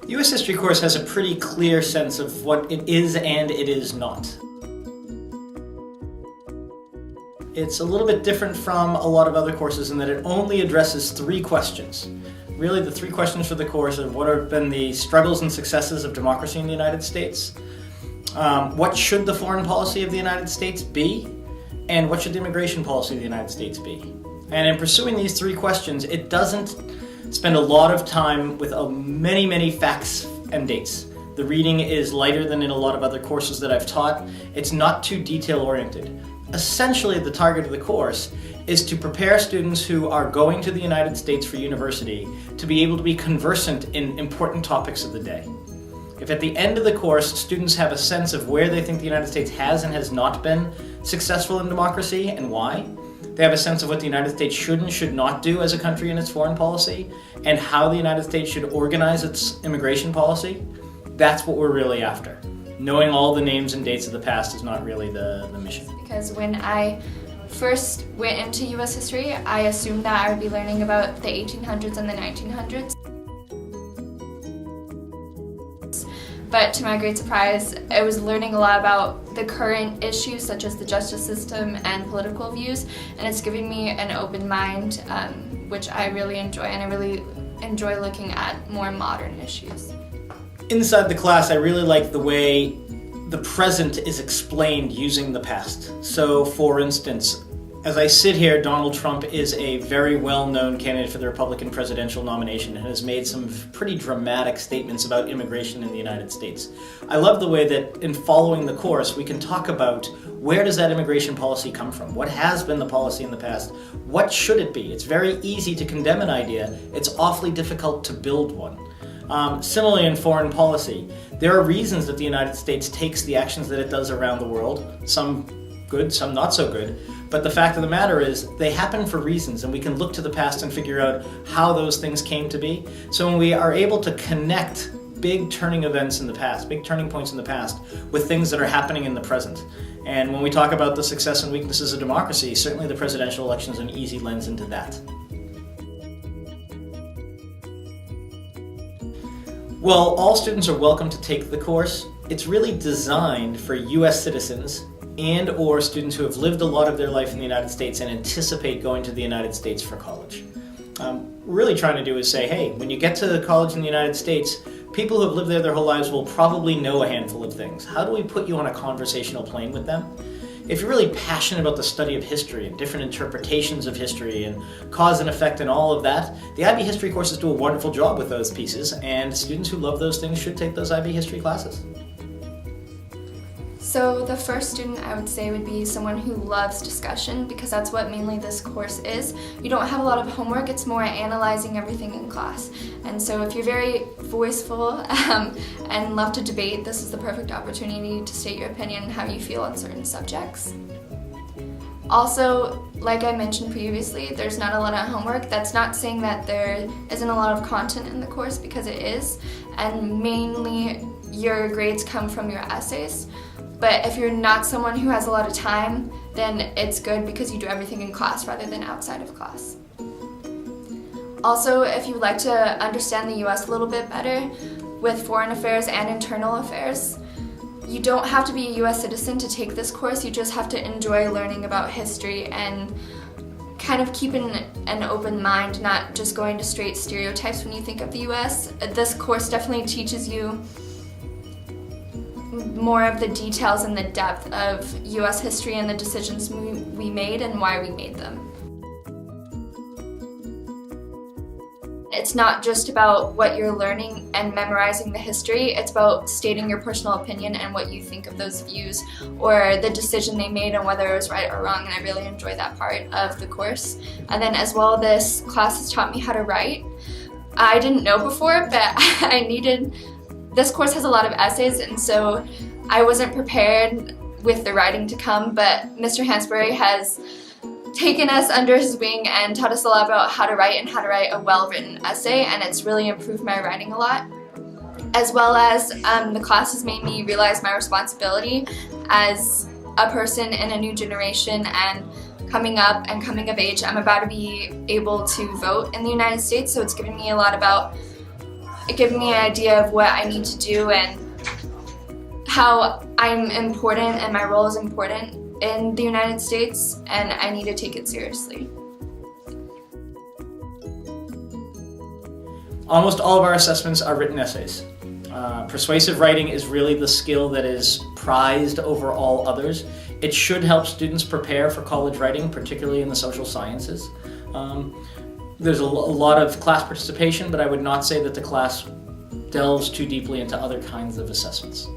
The U.S. history course has a pretty clear sense of what it is and it is not. It's a little bit different from a lot of other courses in that it only addresses 3 questions. Really, the 3 questions for the course are what have been the struggles and successes of democracy in the United States, what should the foreign policy of the United States be, and what should the immigration policy of the United States be. And in pursuing these 3 questions, it doesn't spend a lot of time with many facts and dates. The reading is lighter than in a lot of other courses that I've taught. It's not too detail-oriented. Essentially, the target of the course is to prepare students who are going to the United States for university to be able to be conversant in important topics of the day. If at the end of the course, students have a sense of where they think the United States has and has not been successful in democracy and why, they have a sense of what the United States should and should not do as a country in its foreign policy, and how the United States should organize its immigration policy, that's what we're really after. Knowing all the names and dates of the past is not really the mission. Because when I first went into U.S. history, I assumed that I would be learning about the 1800s and the 1900s. But to my great surprise, I was learning a lot about the current issues such as the justice system and political views, and it's giving me an open mind, which I really enjoy, and I really enjoy looking at more modern issues. Inside the class, I really like the way the present is explained using the past. So, for instance, as I sit here, Donald Trump is a very well-known candidate for the Republican presidential nomination and has made some pretty dramatic statements about immigration in the United States. I love the way that in following the course, we can talk about where does that immigration policy come from? What has been the policy in the past? What should it be? It's very easy to condemn an idea. It's awfully difficult to build one. Similarly, in foreign policy, there are reasons that the United States takes the actions that it does around the world, some good, some not so good, but the fact of the matter is they happen for reasons, and we can look to the past and figure out how those things came to be. So when we are able to connect big turning events in the past, big turning points in the past, with things that are happening in the present. And when we talk about the success and weaknesses of democracy, certainly the presidential election is an easy lens into that. Well, all students are welcome to take the course. It's really designed for U.S. citizens and or students who have lived a lot of their life in the United States and anticipate going to the United States for college. Really trying to do is say, hey, when you get to college in the United States, people who have lived there their whole lives will probably know a handful of things. How do we put you on a conversational plane with them? If you're really passionate about the study of history and different interpretations of history and cause and effect and all of that, the IB history courses do a wonderful job with those pieces, and students who love those things should take those IB history classes. So the first student I would say would be someone who loves discussion, because that's what mainly this course is. You don't have a lot of homework, it's more analyzing everything in class. And so if you're very voiceful and love to debate, this is the perfect opportunity to state your opinion and how you feel on certain subjects. Also, like I mentioned previously, there's not a lot of homework. That's not saying that there isn't a lot of content in the course, because it is, and mainly your grades come from your essays. But if you're not someone who has a lot of time, then it's good because you do everything in class rather than outside of class. Also, if you'd like to understand the US a little bit better with foreign affairs and internal affairs, you don't have to be a US citizen to take this course. You just have to enjoy learning about history and kind of keeping an open mind, not just going to straight stereotypes when you think of the US. This course definitely teaches you more of the details and the depth of US history and the decisions we made and why we made them. It's not just about what you're learning and memorizing the history, it's about stating your personal opinion and what you think of those views or the decision they made and whether it was right or wrong, and I really enjoy that part of the course. And then as well, this class has taught me how to write. I didn't know before, but this course has a lot of essays, and so I wasn't prepared with the writing to come, but Mr. Hansberry has taken us under his wing and taught us a lot about how to write and how to write a well-written essay, and it's really improved my writing a lot. As well as the class has made me realize my responsibility as a person in a new generation and coming up and coming of age. I'm about to be able to vote in the United States, so it's given me a lot about give me an idea of what I need to do and how I'm important and my role is important in the United States, and I need to take it seriously. Almost all of our assessments are written essays. Persuasive writing is really the skill that is prized over all others. It should help students prepare for college writing, particularly in the social sciences. There's a lot of class participation, but I would not say that the class delves too deeply into other kinds of assessments.